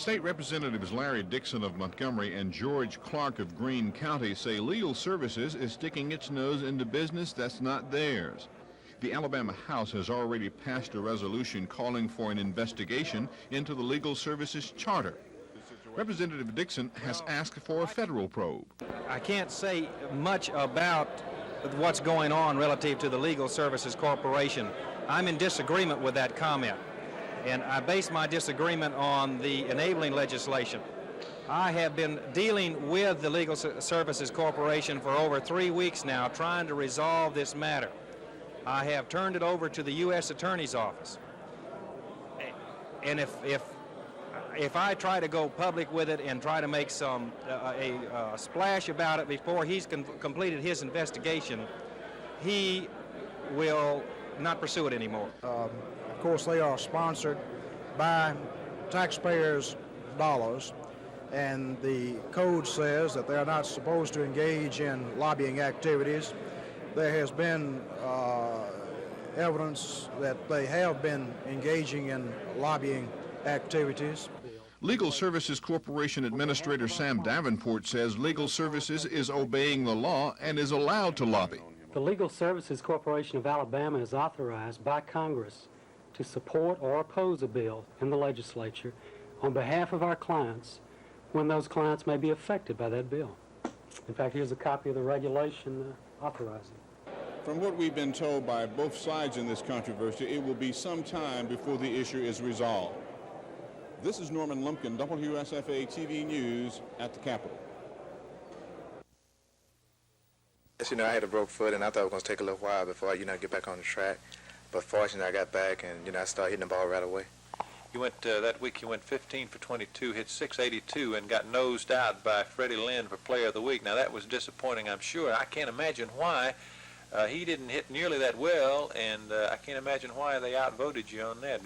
State Representatives Larry Dixon of Montgomery and George Clark of Greene County say Legal Services is sticking its nose into business that's not theirs. The Alabama House has already passed a resolution calling for an investigation into the Legal Services Charter. Representative Dixon has asked for a federal probe. I can't say much about what's going on relative to the Legal Services Corporation. I'm in disagreement with that comment, and I base my disagreement on the enabling legislation. I have been dealing with the Legal Services Corporation for over 3 weeks now, trying to resolve this matter. I have turned it over to the U.S. Attorney's Office, and if I try to go public with it and try to make some a splash about it before he's completed his investigation, he will not pursue it anymore. Of course, they are sponsored by taxpayers' dollars, and the code says that they are not supposed to engage in lobbying activities. There has been evidence that they have been engaging in lobbying activities. Legal Services Corporation Administrator Sam Davenport says Legal Services is obeying the law and is allowed to lobby. The Legal Services Corporation of Alabama is authorized by Congress to support or oppose a bill in the legislature on behalf of our clients when those clients may be affected by that bill. In fact, here's a copy of the regulation authorizing. From what we've been told by both sides in this controversy, it will be some time before the issue is resolved. This is Norman Lumpkin, WSFA TV News at the Capitol. Yes, I had a broke foot, and I thought it was going to take a little while before I, get back on the track. But fortunately, I got back, and, I started hitting the ball right away. You went, that week you went 15 for 22, hit 682, and got nosed out by Freddie Lynn for Player of the Week. Now, that was disappointing, I'm sure. I can't imagine why. He didn't hit nearly that well, and I can't imagine why they outvoted you on that.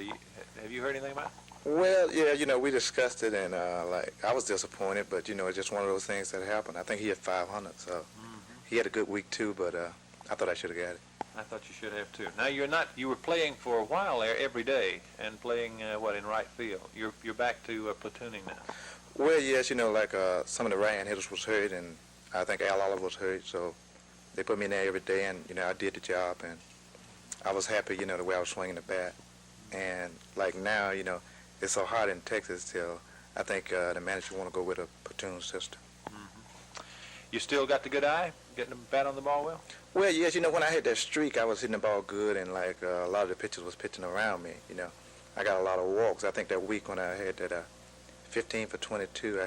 Have you heard anything about it? Well, yeah, we discussed it, and I was disappointed, but it's just one of those things that happened. I think he hit 500, so he had a good week too. But I thought I should have got it. I thought you should have too. Now you were playing for a while there every day, and playing in right field. You're back to platooning now. Well, yes, some of the right-hand hitters was hurt, and I think Al Oliver was hurt, so they put me in there every day, and I did the job, and I was happy, the way I was swinging the bat. And now, it's so hot in Texas till I think the manager want to go with a platoon system. You still got the good eye, getting the bat on the ball well? Well, yes, when I had that streak, I was hitting the ball good, and a lot of the pitchers was pitching around me. I got a lot of walks. I think that week when I had that 15 for 22,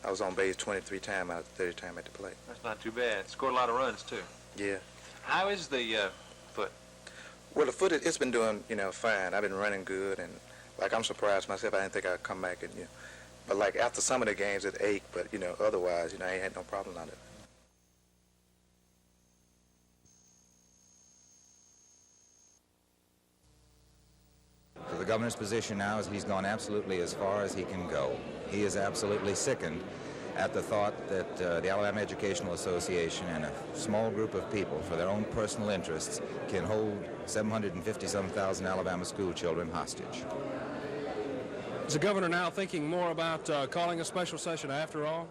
I was on base 23 times out of 30 times at the plate. That's not too bad. Scored a lot of runs too. Yeah. How is the foot? Well, the foot, it's been doing, fine. I've been running good, and I'm surprised myself. I didn't think I'd come back and, but after some of the games it ached, but otherwise, I ain't had no problem on it. So the governor's position now is he's gone absolutely as far as he can go. He is absolutely sickened at the thought that the Alabama Educational Association and a small group of people, for their own personal interests, can hold 750-some thousand Alabama school children hostage. Is the governor now thinking more about calling a special session after all?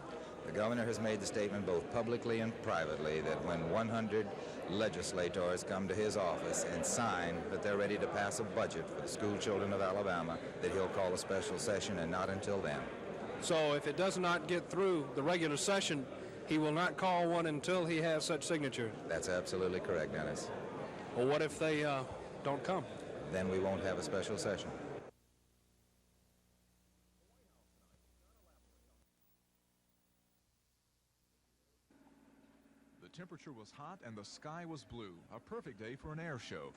The governor has made the statement both publicly and privately that when 100 legislators come to his office and sign that they're ready to pass a budget for the school children of Alabama, that he'll call a special session, and not until then. So if it does not get through the regular session, he will not call one until he has such signatures? That's absolutely correct, Dennis. Well, what if they don't come? Then we won't have a special session. The temperature was hot and the sky was blue, a perfect day for an air show.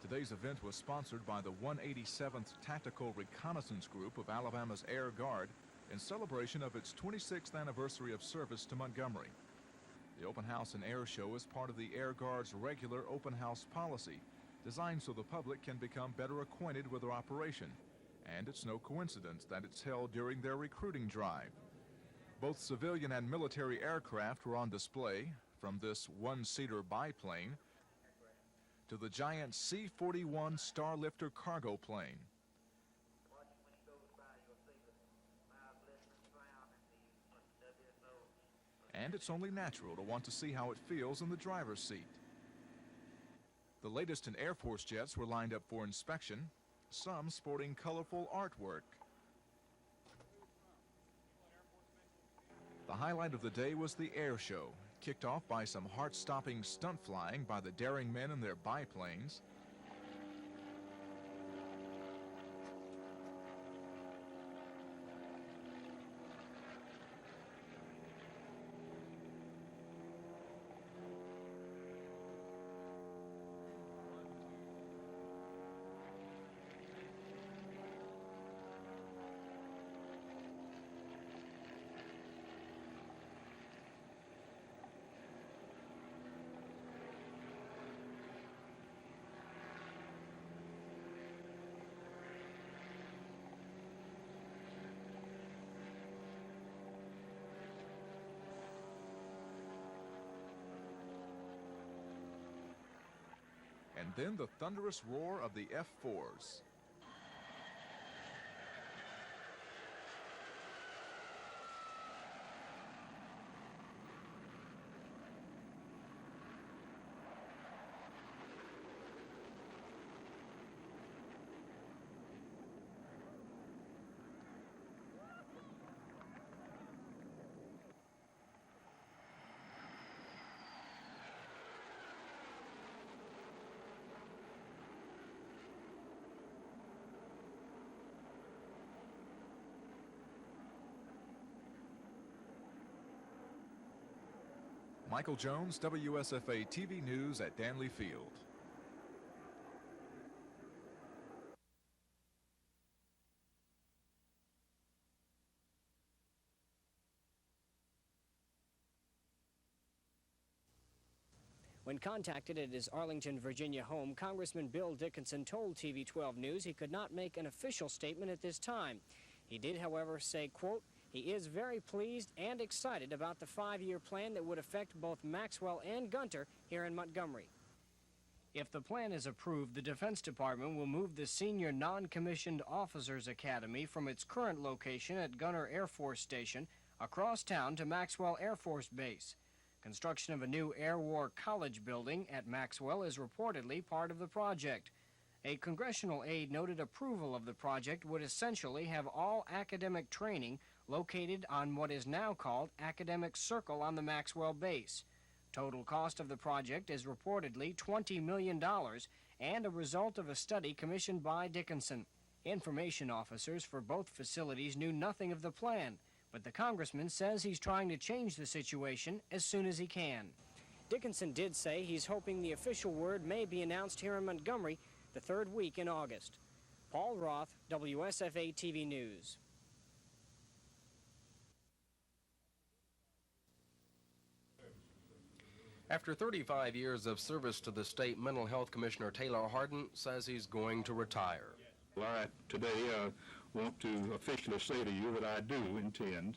Today's event was sponsored by the 187th Tactical Reconnaissance Group of Alabama's Air Guard in celebration of its 26th anniversary of service to Montgomery. The open house and air show is part of the Air Guard's regular open house policy, designed so the public can become better acquainted with their operation. And it's no coincidence that it's held during their recruiting drive. Both civilian and military aircraft were on display, from this one-seater biplane to the giant C-41 Starlifter cargo plane. and it's only natural to want to see how it feels in the driver's seat. The latest in Air Force jets were lined up for inspection, some sporting colorful artwork. The highlight of the day was the air show, kicked off by some heart-stopping stunt flying by the daring men in their biplanes. And then the thunderous roar of the F-4s. Michael Jones, WSFA TV News at Danley Field. When contacted at his Arlington, Virginia home, Congressman Bill Dickinson told TV 12 News he could not make an official statement at this time. He did, however, say, quote, he is very pleased and excited about the 5-year plan that would affect both Maxwell and Gunter here in Montgomery. If the plan is approved, the Defense Department will move the Senior Non-Commissioned Officers Academy from its current location at Gunter Air Force Station across town to Maxwell Air Force Base. Construction of a new Air War College building at Maxwell is reportedly part of the project. A congressional aide noted approval of the project would essentially have all academic training located on what is now called Academic Circle on the Maxwell base. Total cost of the project is reportedly $20 million and a result of a study commissioned by Dickinson. Information officers for both facilities knew nothing of the plan, but the congressman says he's trying to change the situation as soon as he can. Dickinson did say he's hoping the official word may be announced here in Montgomery the 3rd week in August. Paul Roth, WSFA TV News. After 35 years of service to the state, Mental Health Commissioner Taylor Hardin says he's going to retire. Well, I today want to officially say to you that I do intend,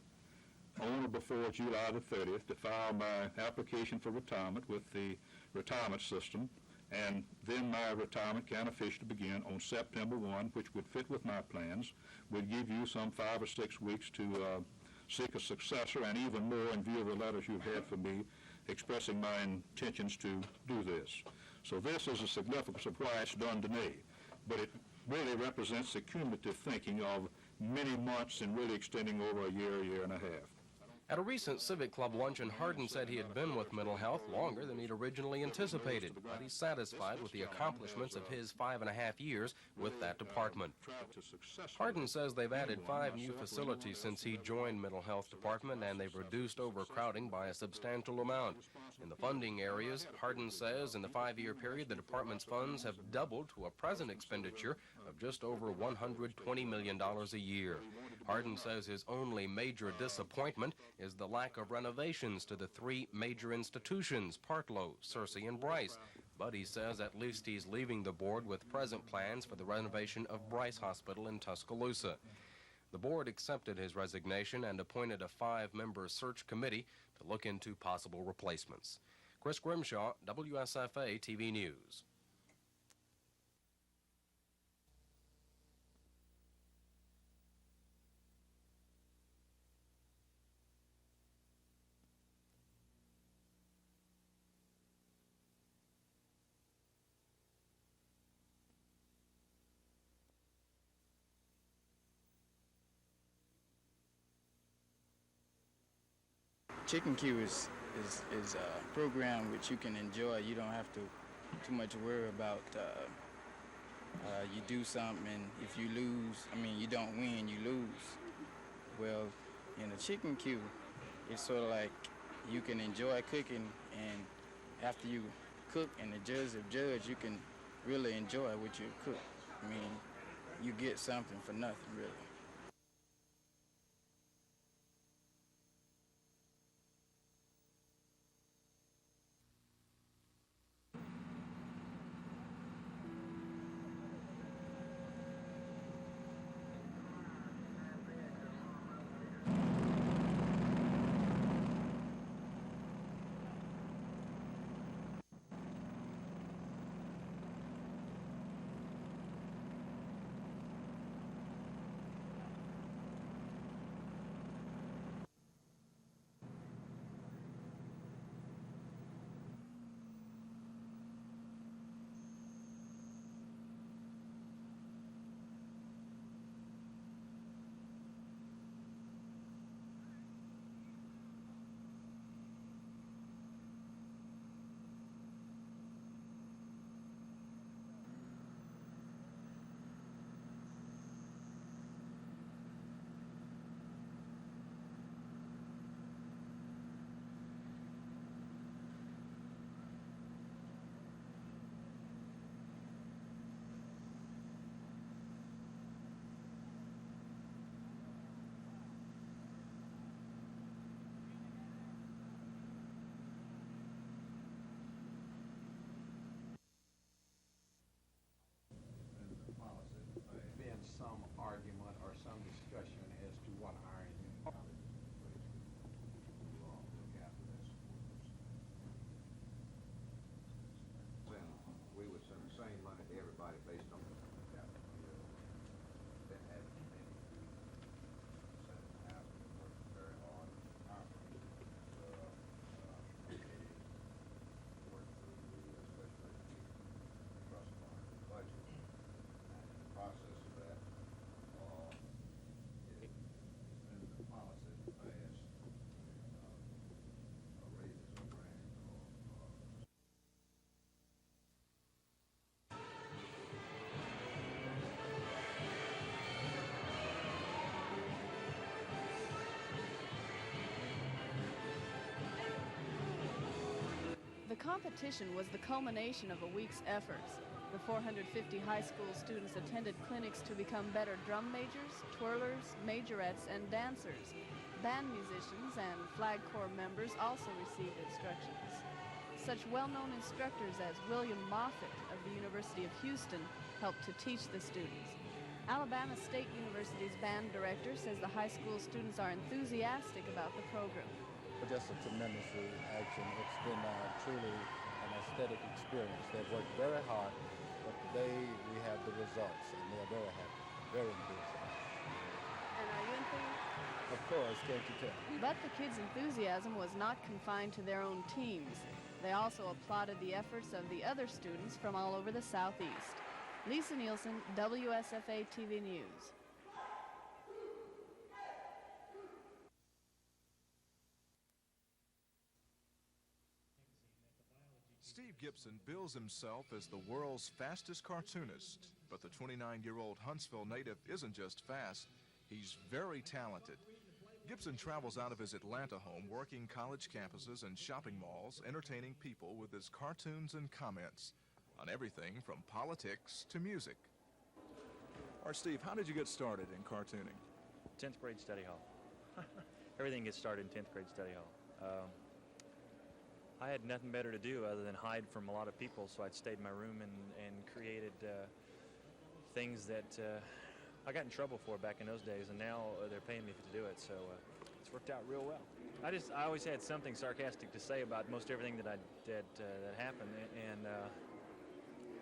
on or before July the 30th, to file my application for retirement with the retirement system, and then my retirement can officially begin on September 1, which would fit with my plans, would give you some 5 or 6 weeks to seek a successor, and even more in view of the letters you've had from me expressing my intentions to do this. So this is a significance of why it's done today, but it really represents the cumulative thinking of many months and really extending over a year and a half. At a recent Civic Club luncheon, Hardin said he had been with mental health longer than he'd originally anticipated, but he's satisfied with the accomplishments of his 5.5 years with that department. Hardin says they've added 5 new facilities since he joined mental health department, and they've reduced overcrowding by a substantial amount. In the funding areas, Hardin says in the 5-year period, the department's funds have doubled to a present expenditure of just over $120 million a year. Hardin says his only major disappointment is the lack of renovations to the 3 major institutions, Partlow, Searcy, and Bryce. But he says at least he's leaving the board with present plans for the renovation of Bryce Hospital in Tuscaloosa. The board accepted his resignation and appointed a 5-member search committee to look into possible replacements. Chris Grimshaw, WSFA TV News. chicken queue is a program which you can enjoy. You don't have to too much worry about you do something and if you lose, you don't win, you lose. Well, in a chicken queue, it's sort of like you can enjoy cooking, and after you cook and the judge, you can really enjoy what you cook. You get something for nothing, really. Some argument or some discussion as to what our we would send the same money to everybody based on The competition was the culmination of a week's efforts. The 450 high school students attended clinics to become better drum majors, twirlers, majorettes, and dancers. Band musicians and flag corps members also received instructions. Such well-known instructors as William Moffitt of the University of Houston helped to teach the students. Alabama State University's band director says the high school students are enthusiastic about the program. Just a tremendous action. It's been truly an aesthetic experience. They've worked very hard, but today we have the results, and they're very happy, very enthusiastic. And are you enthused? Of course, can't you tell? But the kids' enthusiasm was not confined to their own teams. They also applauded the efforts of the other students from all over the Southeast. Lisa Nielsen, WSFA TV News. Steve Gibson bills himself as the world's fastest cartoonist, but the 29-year-old Huntsville native isn't just fast, he's very talented. Gibson travels out of his Atlanta home working college campuses and shopping malls, entertaining people with his cartoons and comments on everything from politics to music. All right, Steve, how did you get started in cartooning? 10th grade study hall. Everything gets started in 10th grade study hall. I had nothing better to do other than hide from a lot of people, so I'd stayed in my room and created things that I got in trouble for back in those days, and now they're paying me to do it, so it's worked out real well. I always had something sarcastic to say about most everything that happened, and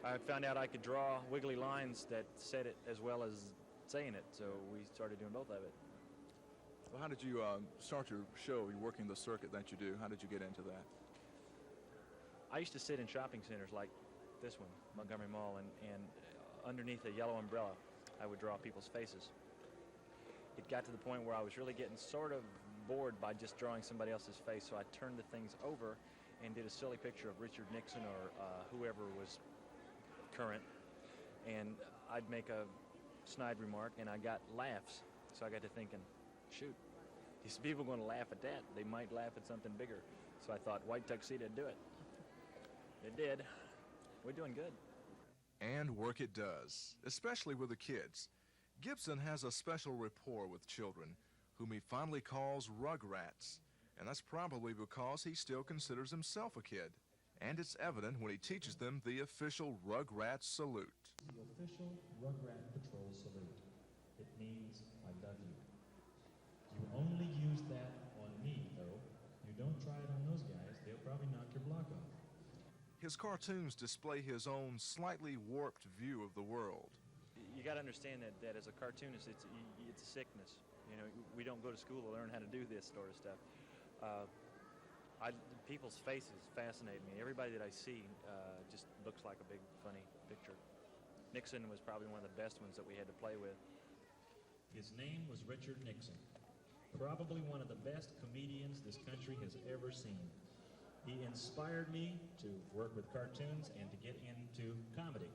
I found out I could draw wiggly lines that said it as well as saying it, so we started doing both of it. Well, how did you start your show? You're working the circuit that you do. How did you get into that? I used to sit in shopping centers like this one, Montgomery Mall, and underneath a yellow umbrella, I would draw people's faces. It got to the point where I was really getting sort of bored by just drawing somebody else's face, so I turned the things over and did a silly picture of Richard Nixon or whoever was current, and I'd make a snide remark, and I got laughs. So I got to thinking, shoot, these people are going to laugh at that. They might laugh at something bigger. So I thought, white tuxedo, do it. It did. We're doing good. And work it does, especially with the kids. Gibson has a special rapport with children, whom he fondly calls rugrats. And that's probably because he still considers himself a kid. And it's evident when he teaches them the official Rugrats salute. The official Rugrat Patrol salute. It means, I love you. You only use that on me, though. You don't try it on those guys. They'll probably knock your block off. His cartoons display his own slightly warped view of the world. You got to understand that as a cartoonist, it's a sickness. You know, we don't go to school to learn how to do this sort of stuff. People's faces fascinate me. Everybody that I see just looks like a big, funny picture. Nixon was probably one of the best ones that we had to play with. His name was Richard Nixon, probably one of the best comedians this country has ever seen. He inspired me to work with cartoons and to get into comedy.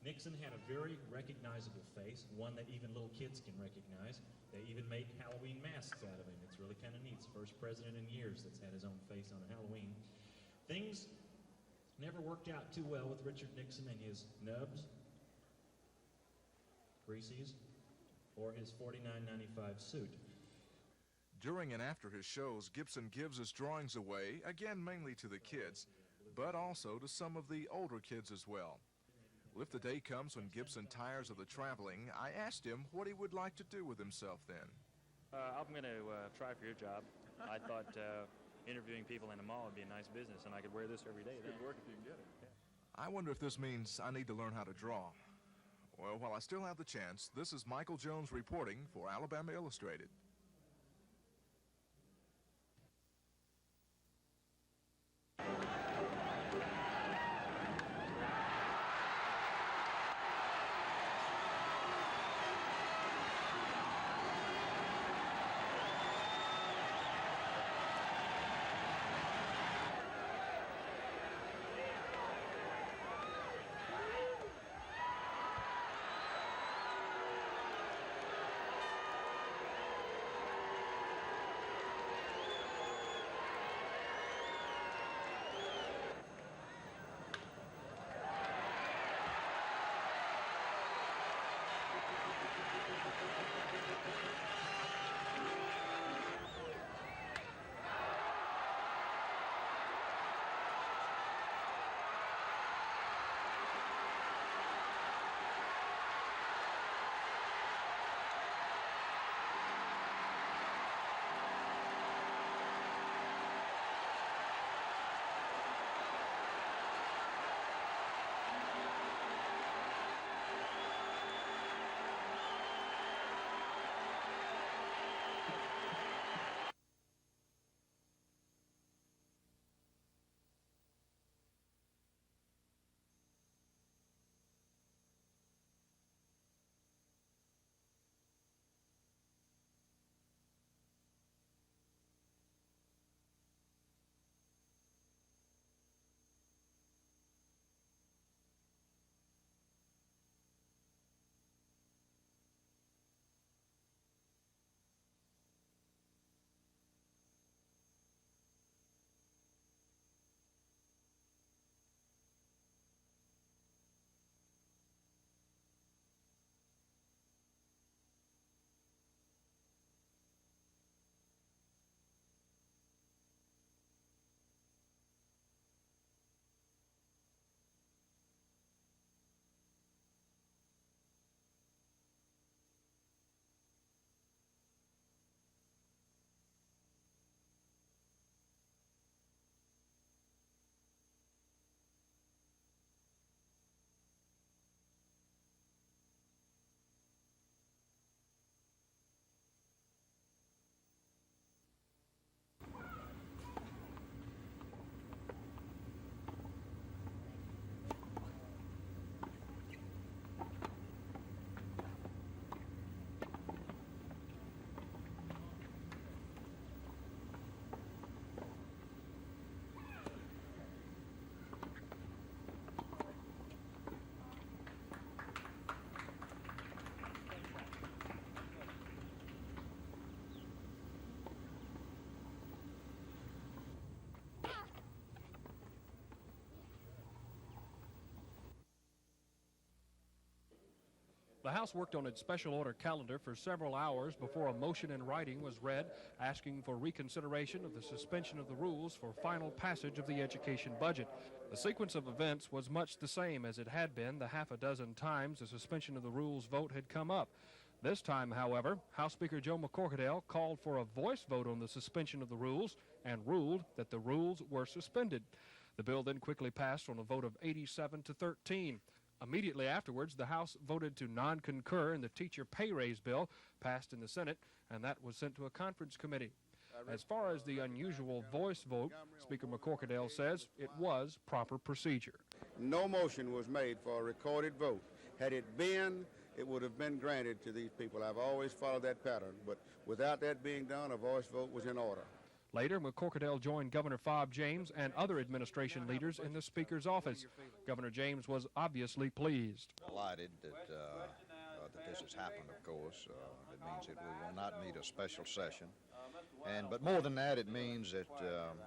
Nixon had a very recognizable face, one that even little kids can recognize. They even make Halloween masks out of him. It's really kind of neat. It's the first president in years that's had his own face on a Halloween. Things never worked out too well with Richard Nixon and his nubs, greasies, or his $49.95 suit. During and after his shows, Gibson gives his drawings away, again mainly to the kids, but also to some of the older kids as well. Well, if the day comes when Gibson tires of the traveling, I asked him what he would like to do with himself then. I'm going to try for your job. I thought interviewing people in a mall would be a nice business, and I could wear this every day. It's good work if you can get it. Yeah. I wonder if this means I need to learn how to draw. Well, while I still have the chance, this is Michael Jones reporting for Alabama Illustrated. The House worked on its special order calendar for several hours before a motion in writing was read asking for reconsideration of the suspension of the rules for final passage of the education budget. The sequence of events was much the same as it had been the half a dozen times the suspension of the rules vote had come up. This time, however, House Speaker Joe McCorkadale called for a voice vote on the suspension of the rules and ruled that the rules were suspended. The bill then quickly passed on a vote of 87 to 13. Immediately afterwards, the House voted to non-concur in the teacher pay raise bill passed in the Senate, and that was sent to a conference committee. As far as the unusual voice vote, Speaker McCorkadale says it was proper procedure. No motion was made for a recorded vote. Had it been, it would have been granted to these people. I've always followed that pattern, but without that being done, a voice vote was in order. Later, McCorkadale joined Governor Fob James and other administration leaders in the Speaker's office. Governor James was obviously pleased. Delighted that, that this has happened, of course. It means that we will not need a special session. But more than that, it means that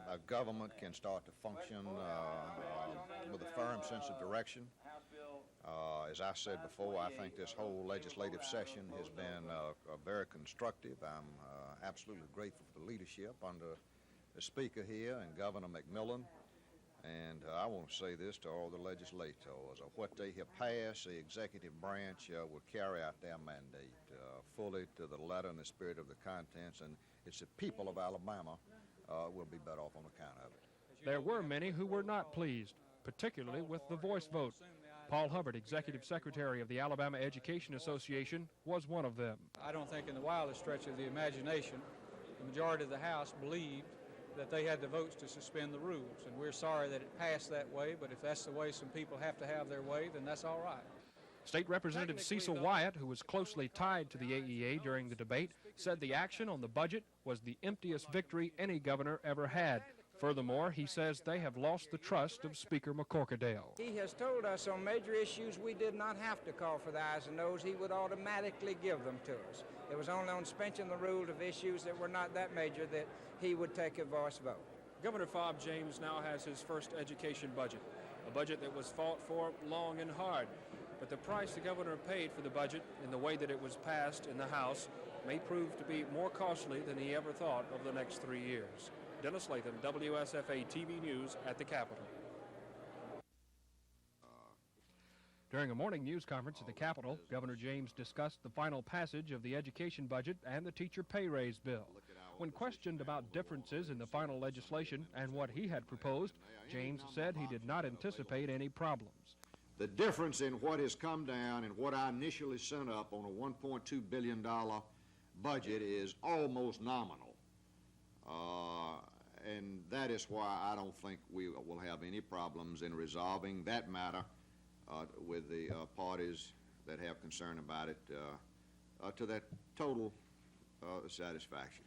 our government can start to function with a firm sense of direction. As I said before, I think this whole legislative session has been very constructive. I'm absolutely grateful for the leadership under the Speaker here and Governor McMillan. And I want to say this to all the legislators. What they have passed, the executive branch will carry out their mandate fully to the letter and the spirit of the contents. And it's the people of Alabama will be better off on account of it. There were many who were not pleased, particularly with the voice vote. Paul Hubbard, Executive Secretary of the Alabama Education Association, was one of them. I don't think in the wildest stretch of the imagination the majority of the House believed that they had the votes to suspend the rules, and we're sorry that it passed that way, but if that's the way some people have to have their way, then that's all right. State Representative Cecil Wyatt, who was closely tied to the AEA during the debate, said the action on the budget was the emptiest victory any governor ever had. Furthermore, he says they have lost the trust of Speaker McCorkadale. He has told us on major issues we did not have to call for the ayes and noes. He would automatically give them to us. It was only on suspension of the rules of issues that were not that major that he would take a voice vote. Governor Fob James now has his first education budget, a budget that was fought for long and hard. But the price the governor paid for the budget in the way that it was passed in the House may prove to be more costly than he ever thought over the next 3 years. Dennis Latham, WSFA TV News at the Capitol. During a morning news conference at the Capitol, Governor James discussed the final passage of the education budget and the teacher pay raise bill. When questioned about differences in the final legislation and what he had proposed, James said he did not anticipate any problems. The difference in what has come down and what I initially sent up on a $1.2 billion budget is almost nominal. And that is why I don't think we will have any problems in resolving that matter with the parties that have concern about it to that total satisfaction.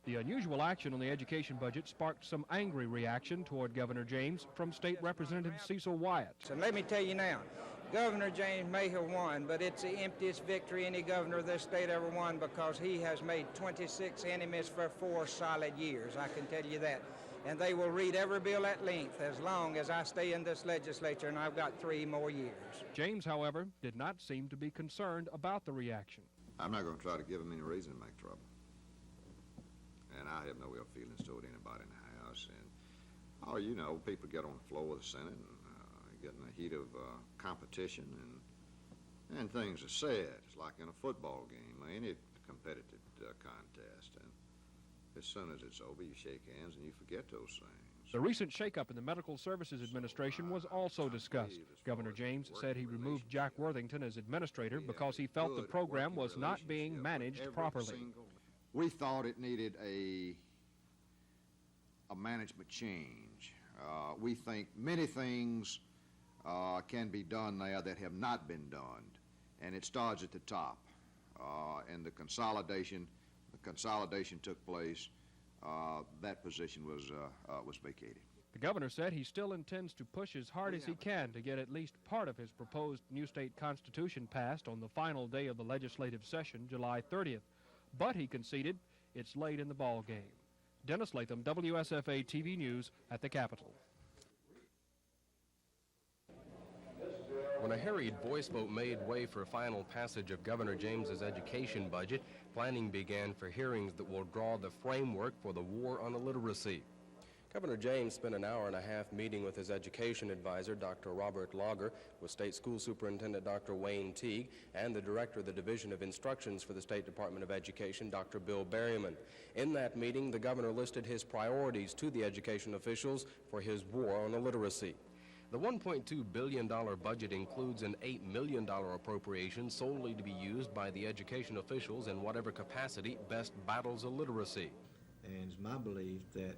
The unusual action on the education budget sparked some angry reaction toward Governor James from State Representative Cecil Wyatt. And let me tell you now, Governor James may have won, but it's the emptiest victory any governor of this state ever won because he has made 26 enemies for 4 solid years, I can tell you that. And they will read every bill at length as long as I stay in this legislature, and I've got 3 more years. James, however, did not seem to be concerned about the reaction. I'm not going to try to give him any reason to make trouble. And I have no ill feelings toward anybody in the House. And, you know, people get on the floor of the Senate and get in the heat of competition and things are said. It's like in a football game or any competitive contest. And as soon as it's over, you shake hands and you forget those things. The recent shakeup in the Medical Services Administration was also discussed. Governor James said he removed Jack Worthington as administrator because he felt the program was not being managed properly. We thought it needed a management change. We think many things can be done there that have not been done, and it starts at the top. And the consolidation took place. That position was vacated. The governor said he still intends to push as hard as he can to get at least part of his proposed new state constitution passed on the final day of the legislative session, July 30th. But he conceded it's late in the ball game. Dennis Latham, WSFA TV News at the Capitol. When a harried voice vote made way for final passage of Governor James's education budget, planning began for hearings that will draw the framework for the war on illiteracy. Governor James spent an hour and a half meeting with his education advisor, Dr. Robert Lager, with State School Superintendent Dr. Wayne Teague, and the Director of the Division of Instructions for the State Department of Education, Dr. Bill Berryman. In that meeting, the governor listed his priorities to the education officials for his war on illiteracy. The $1.2 billion budget includes an $8 million appropriation solely to be used by the education officials in whatever capacity best battles illiteracy. And it's my belief that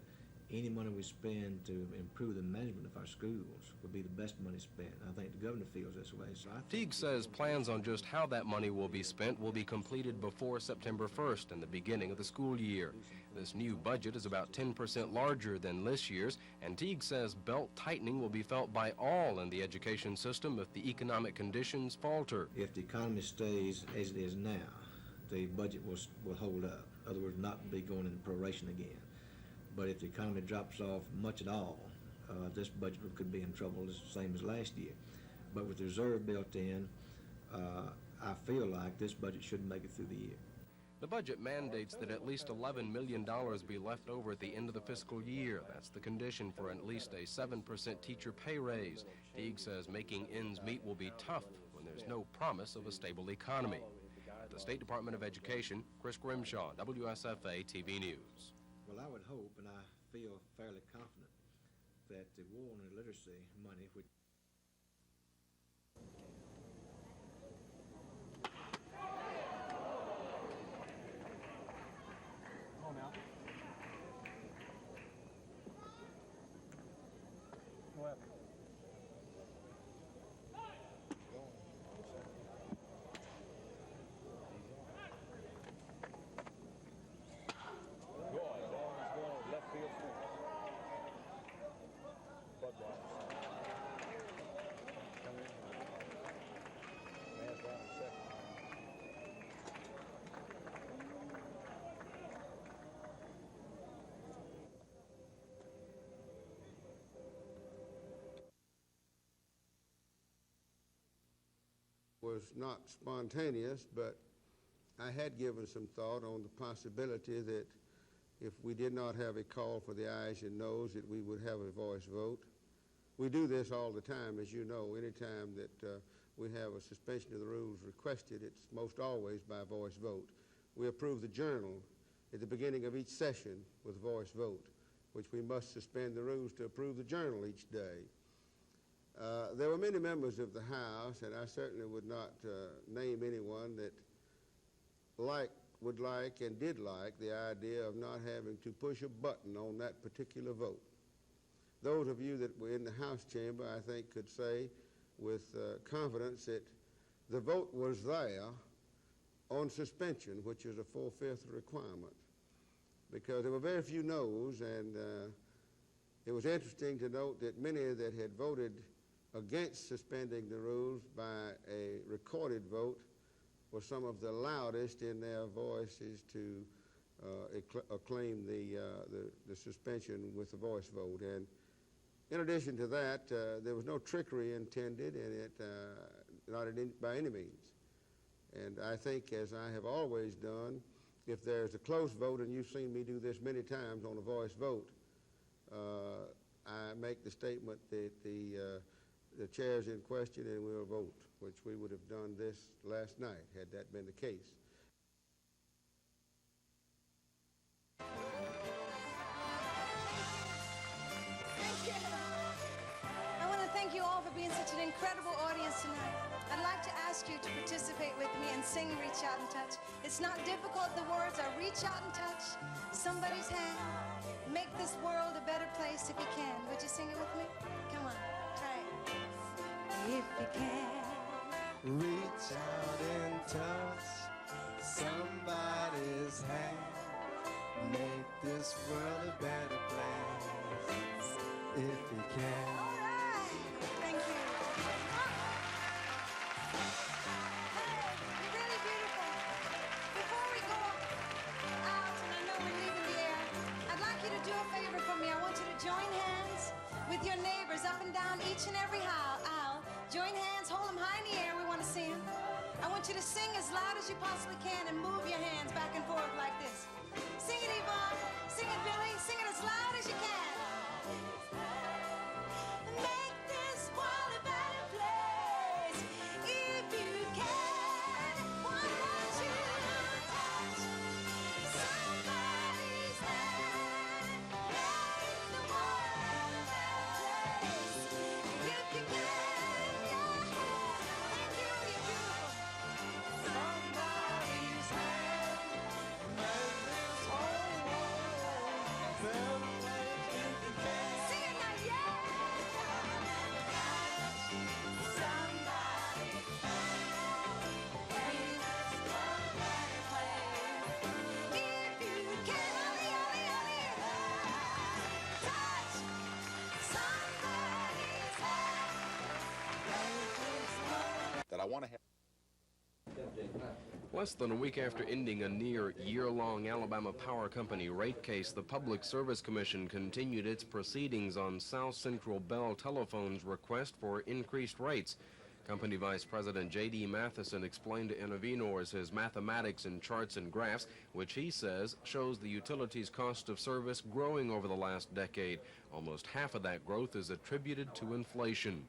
any money we spend to improve the management of our schools would be the best money spent. I think the governor feels this way. So Teague says plans on just how that money will be spent will be completed before September 1st and the beginning of the school year. This new budget is about 10% larger than this year's, and Teague says belt tightening will be felt by all in the education system if the economic conditions falter. If the economy stays as it is now, the budget will hold up. In other words, not be going into proration again. But if the economy drops off much at all, this budget could be in trouble the same as last year. But with the reserve built in, I feel like this budget should make it through the year. The budget mandates that at least $11 million be left over at the end of the fiscal year. That's the condition for at least a 7% teacher pay raise. Teague says making ends meet will be tough when there's no promise of a stable economy. At the State Department of Education, Chris Grimshaw, WSFA TV News. Well, I would hope, and I feel fairly confident, that the war on illiteracy money would... Come on now. Go ahead. Was not spontaneous, but I had given some thought on the possibility that if we did not have a call for the ayes and noes, that we would have a voice vote. We do this all the time, as you know. Anytime that we have a suspension of the rules requested, it's most always by voice vote. We approve the journal at the beginning of each session with a voice vote, which we must suspend the rules to approve the journal each day. There were many members of the House, and I certainly would not name anyone that would like and did like the idea of not having to push a button on that particular vote. Those of you that were in the House chamber, I think, could say with confidence that the vote was there on suspension, which is a 4/5 requirement, because there were very few noes, and it was interesting to note that many that had voted against suspending the rules by a recorded vote were some of the loudest in their voices to acclaim the suspension with the voice vote. And in addition to that, there was no trickery intended in it, not by any means. And I think, as I have always done, if there's a close vote, and you've seen me do this many times on a voice vote, I make the statement that the chair's in question and we'll vote, which we would have done this last night had that been the case. Thank you. I want to thank you all for being such an incredible audience tonight. I'd like to ask you to participate with me and sing Reach Out and Touch. It's not difficult. The words are reach out and touch somebody's hand. Make this world a better place if you can. Would you sing it with me? Come on, try it. If you can, reach out and touch somebody's hand. Make this world a better place if you can. All right. Thank you. Hey, you're really beautiful. Before we go out, and I know we're leaving the air, I'd like you to do a favor for me. I want you to join hands with your neighbors up and down each and every aisle. Join hands, hold them high in the air. We want to see them. I want you to sing as loud as you possibly can and move your hands back and forth like this. Sing it, Yvonne. Sing it, Billy. Sing it as loud as you can. Make this world a better place if you can. Why don't you touch somebody's hand? Make the world a better place if you can. Yeah. Thank you, you're beautiful. Somebody's hand. Make this whole world a better place if you can. Sing it now, yeah. That I want to have. Less than a week after ending a near year-long Alabama Power Company rate case, the Public Service Commission continued its proceedings on South Central Bell Telephone's request for increased rates. Company Vice President J.D. Matheson explained to intervenors his mathematics and charts and graphs, which he says shows the utility's cost of service growing over the last decade. Almost half of that growth is attributed to inflation.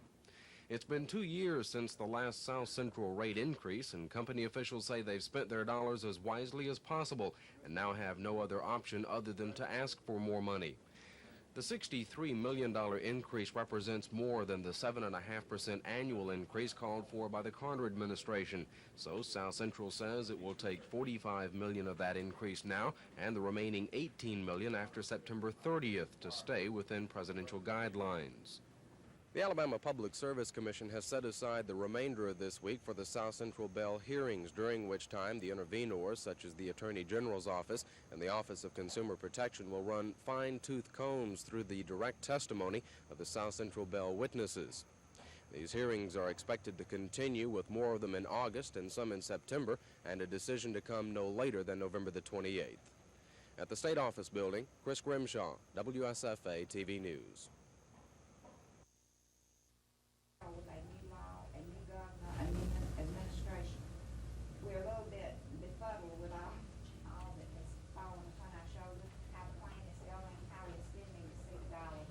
It's been 2 years since the last South Central rate increase, and company officials say they've spent their dollars as wisely as possible and now have no other option other than to ask for more money. The $63 million increase represents more than the 7.5% annual increase called for by the Carter administration. So South Central says it will take $45 million of that increase now and the remaining $18 million after September 30th to stay within presidential guidelines. The Alabama Public Service Commission has set aside the remainder of this week for the South Central Bell hearings, during which time the intervenors, such as the Attorney General's Office and the Office of Consumer Protection, will run fine-tooth combs through the direct testimony of the South Central Bell witnesses. These hearings are expected to continue, with more of them in August and some in September, and a decision to come no later than November the 28th. At the State Office Building, Chris Grimshaw, WSFA TV News. With a new law, a new governor, a new administration. We're a little bit befuddled with all that has fallen upon our shoulders, how the plan is going, how we're spending the city dollars,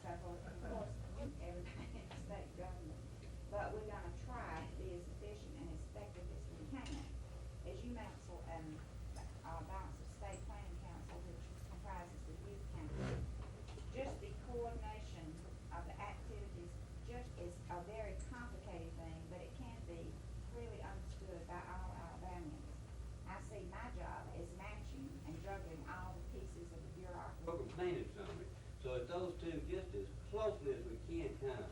so forth. And of course, everybody in the state government. But we're going to try to be as efficient and effective as we can. As you counsel and balance of state planning council, which comprises the youth council, just the coordination of the activities just is a very complicated thing, but it can be clearly understood by all Alabamians. I see my job as matching and juggling all the pieces of the bureaucracy. We're complaining from it. So if those two, just as closely as we can, kind of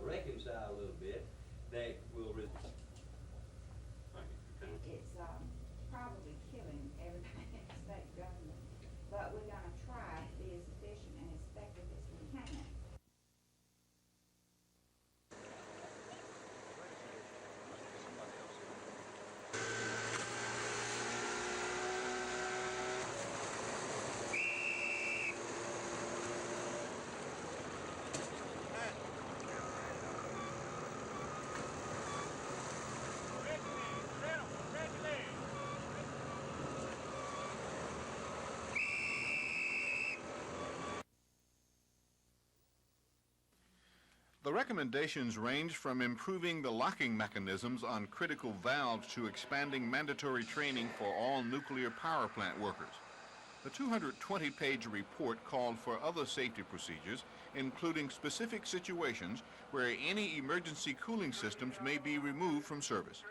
reconcile a little bit, they will. It's probably killing everybody in the state government, but we're going to try to be as efficient and effective as we can. The recommendations range from improving the locking mechanisms on critical valves to expanding mandatory training for all nuclear power plant workers. The 220-page report called for other safety procedures, including specific situations where any emergency cooling systems may be removed from service.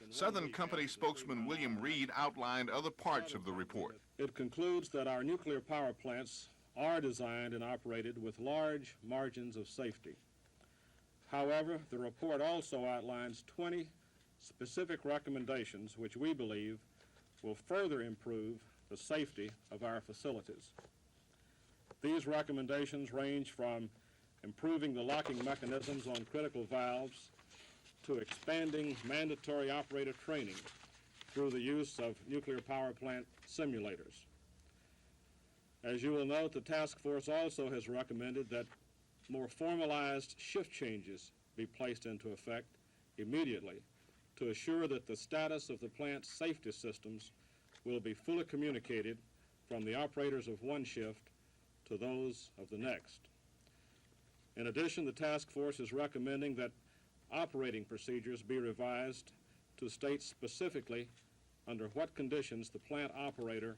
Southern Company spokesman William Reed outlined other parts of the report. It concludes that our nuclear power plants are designed and operated with large margins of safety. However, the report also outlines 20 specific recommendations which we believe will further improve the safety of our facilities. These recommendations range from improving the locking mechanisms on critical valves to expanding mandatory operator training through the use of nuclear power plant simulators. As you will note, the task force also has recommended that more formalized shift changes be placed into effect immediately to assure that the status of the plant's safety systems will be fully communicated from the operators of one shift to those of the next. In addition, the task force is recommending that operating procedures be revised to state specifically under what conditions the plant operator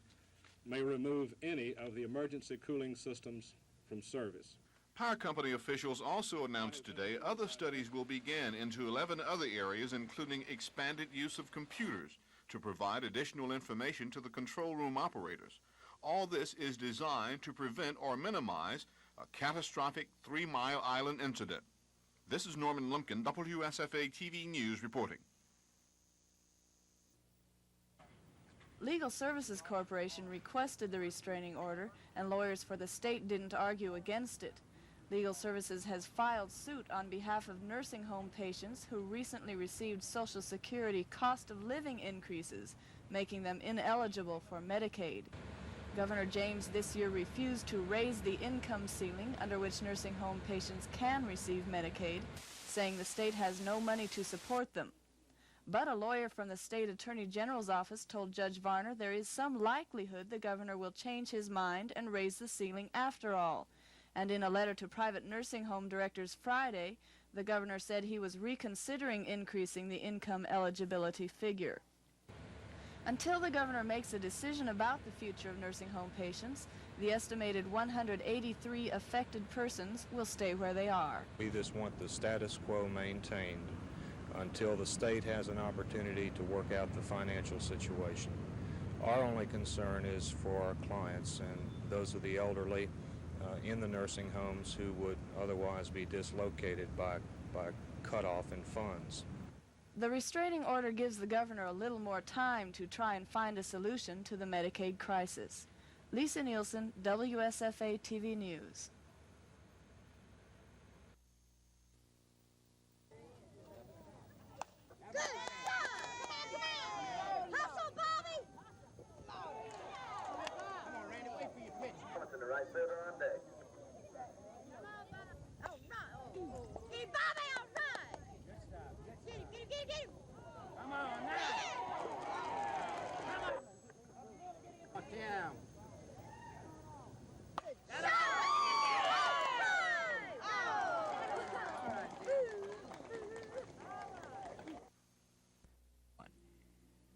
may remove any of the emergency cooling systems from service. Power company officials also announced today other studies will begin into 11 other areas, including expanded use of computers to provide additional information to the control room operators. All this is designed to prevent or minimize a catastrophic 3 Mile Island incident. This is Norman Lumpkin, WSFA TV News reporting. Legal Services Corporation requested the restraining order, and lawyers for the state didn't argue against it. Legal Services has filed suit on behalf of nursing home patients who recently received Social Security cost of living increases, making them ineligible for Medicaid. Governor James this year refused to raise the income ceiling under which nursing home patients can receive Medicaid, saying the state has no money to support them. But a lawyer from the state attorney general's office told Judge Varner there is some likelihood the governor will change his mind and raise the ceiling after all. And in a letter to private nursing home directors Friday, the governor said he was reconsidering increasing the income eligibility figure. Until the governor makes a decision about the future of nursing home patients, the estimated 183 affected persons will stay where they are. We just want the status quo maintained until the state has an opportunity to work out the financial situation. Our only concern is for our clients and those of the elderly in the nursing homes who would otherwise be dislocated by cutoff in funds. The restraining order gives the governor a little more time to try and find a solution to the Medicaid crisis. Lisa Nielsen, WSFA TV News.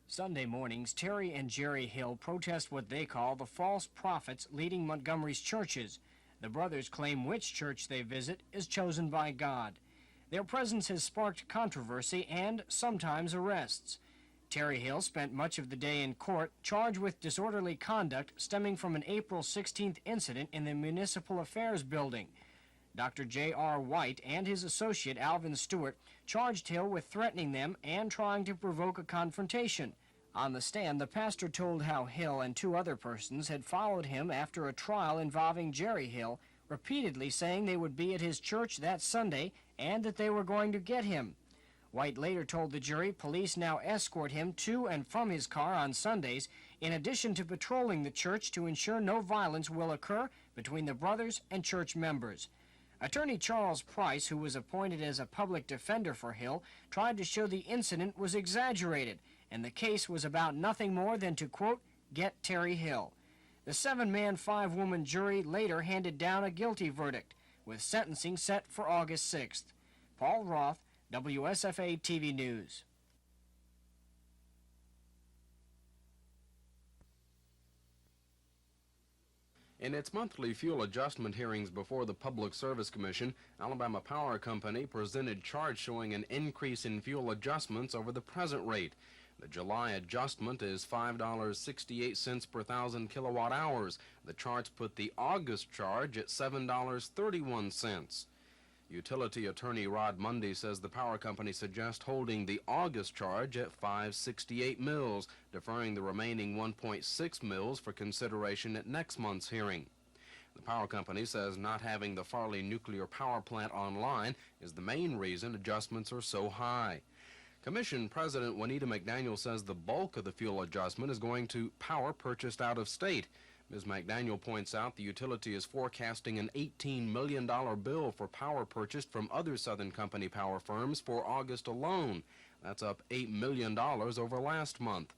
Sunday mornings, Terry and Jerry Hill protest what they call the false prophets leading Montgomery's churches. The brothers claim which church they visit is chosen by God. Their presence has sparked controversy and sometimes arrests. Terry Hill spent much of the day in court charged with disorderly conduct stemming from an April 16th incident in the Municipal Affairs Building. Dr. J.R. White and his associate Alvin Stewart charged Hill with threatening them and trying to provoke a confrontation. On the stand, the pastor told how Hill and two other persons had followed him after a trial involving Jerry Hill, repeatedly saying they would be at his church that Sunday and that they were going to get him. White later told the jury police now escort him to and from his car on Sundays, in addition to patrolling the church to ensure no violence will occur between the brothers and church members. Attorney Charles Price, who was appointed as a public defender for Hill, tried to show the incident was exaggerated and the case was about nothing more than to, quote, get Terry Hill. The 7-man, 5-woman jury later handed down a guilty verdict, with sentencing set for August 6th. Paul Roth, WSFA TV News. In its monthly fuel adjustment hearings before the Public Service Commission, Alabama Power Company presented charts showing an increase in fuel adjustments over the present rate. The July adjustment is $5.68 per 1,000 kilowatt hours. The charts put the August charge at $7.31. Utility attorney Rod Mundy says the power company suggests holding the August charge at 568 mils, deferring the remaining 1.6 mils for consideration at next month's hearing. The power company says not having the Farley nuclear power plant online is the main reason adjustments are so high. Commission President Juanita McDaniel says the bulk of the fuel adjustment is going to power purchased out of state. Ms. McDaniel points out the utility is forecasting an $18 million bill for power purchased from other Southern Company power firms for August alone. That's up $8 million over last month.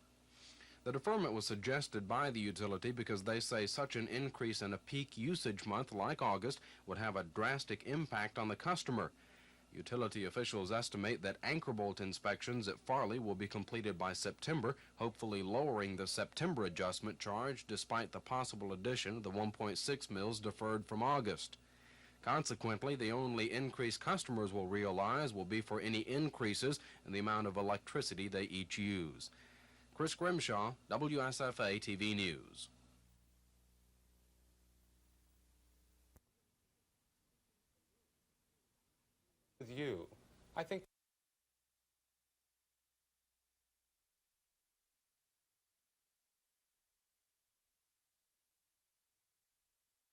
The deferment was suggested by the utility because they say such an increase in a peak usage month like August would have a drastic impact on the customer. Utility officials estimate that anchor bolt inspections at Farley will be completed by September, hopefully lowering the September adjustment charge despite the possible addition of the 1.6 mils deferred from August. Consequently, the only increase customers will realize will be for any increases in the amount of electricity they each use. Chris Grimshaw, WSFA TV News. With you, I think